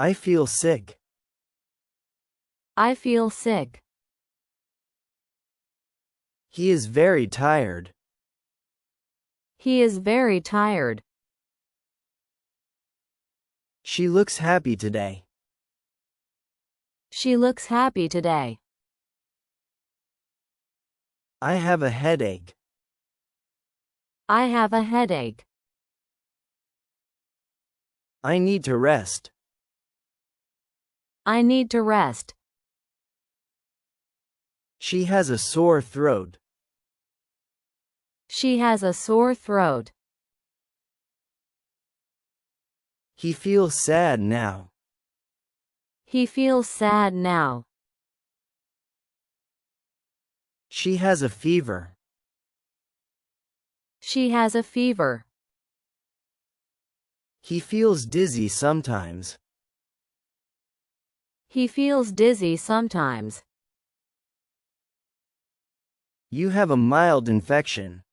I feel sick. I feel sick. He is very tired. He is very tired. She looks happy today. She looks happy today. I have a headache. I have a headache. I need to rest. I need to rest. She has a sore throat. She has a sore throat. He feels sad now. He feels sad now. She has a fever. She has a fever. He feels dizzy sometimes. He feels dizzy sometimes. You have a mild infection.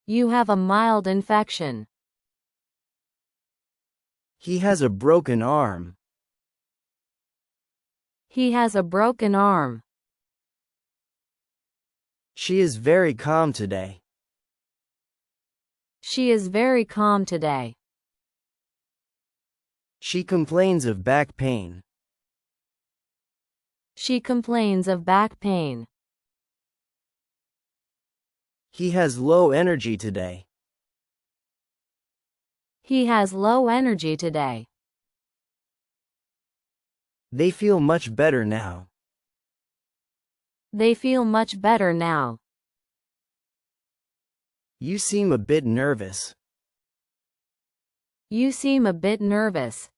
You have a mild infection. He has a broken arm. He has a broken arm. She is very calm today. She is very calm today. She complains of back pain. She complains of back pain. He has low energy today. He has low energy today. They feel much better now. They feel much better now. You seem a bit nervous. You seem a bit nervous.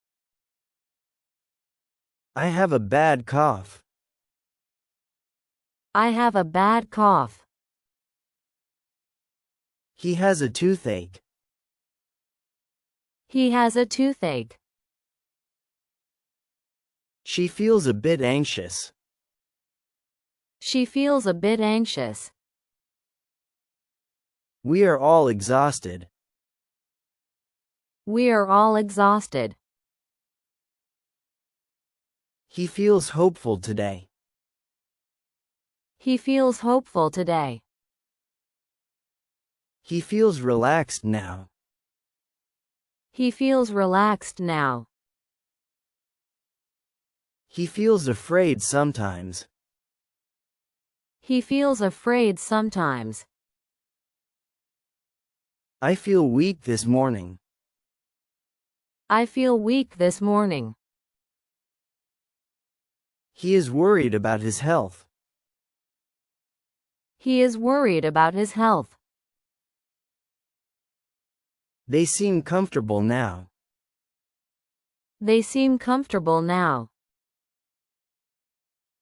I have a bad cough. I have a bad cough. He has a toothache. He has a toothache. She feels a bit anxious. She feels a bit anxious. We are all exhausted. We are all exhausted. He feels hopeful today. He feels hopeful today. He feels relaxed now. He feels relaxed now. He feels afraid sometimes. He feels afraid sometimes. I feel weak this morning. I feel weak this morning. He is worried about his health. He is worried about his health. They seem comfortable now. They seem comfortable now.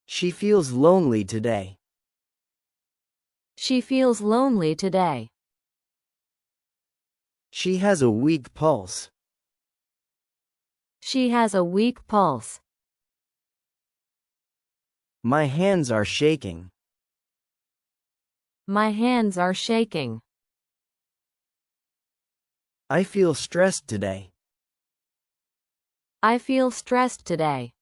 She feels lonely today. She feels lonely today. She has a weak pulse. She has a weak pulse. My hands are shaking. My hands are shaking. I feel stressed today. I feel stressed today.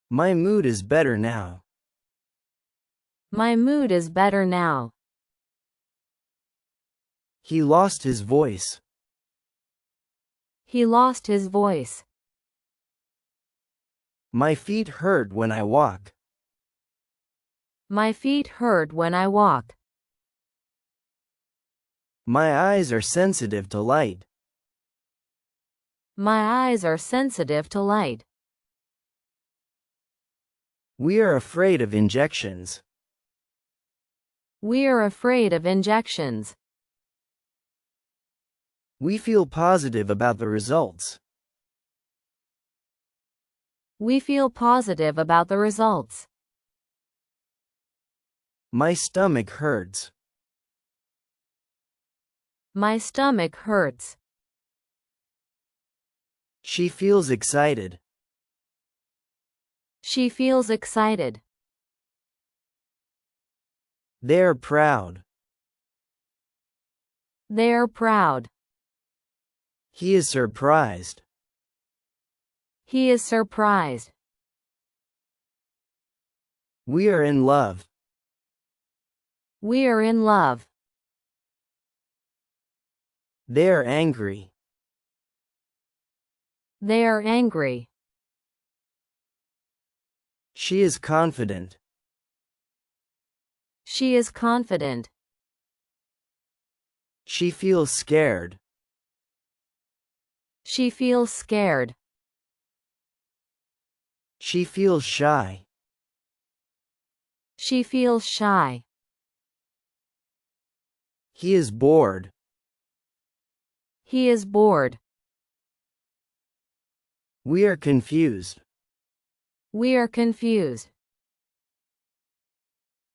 My mood is better now. My mood is better now. He lost his voice. He lost his voice. My feet hurt when I walk. My feet hurt when I walk. My eyes are sensitive to light. My eyes are sensitive to light. We are afraid of injections. We are afraid of injections. We feel positive about the results. We feel positive about the results. My stomach hurts. My stomach hurts. She feels excited. She feels excited. They are proud. They are proud. He is surprised. He is surprised. We are in love. We are in love. They are angry. They are angry. She is confident. She is confident. She feels scared. She feels scared. She feels shy. She feels shy. He is bored. He is bored. We are confused. We are confused.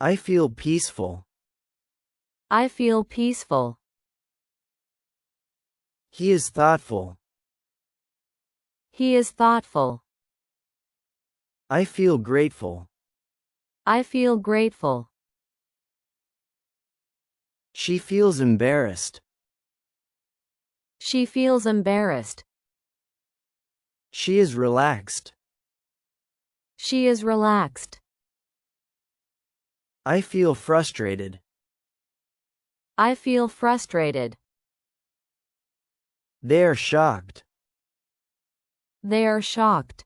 I feel peaceful. I feel peaceful. He is thoughtful. He is thoughtful. I feel grateful. I feel grateful. She feels embarrassed. She feels embarrassed. She is relaxed. She is relaxed. I feel frustrated. I feel frustrated. They are shocked. They are shocked.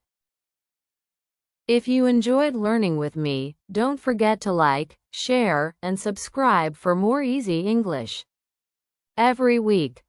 If you enjoyed learning with me, don't forget to like, share, and subscribe for more easy English every week.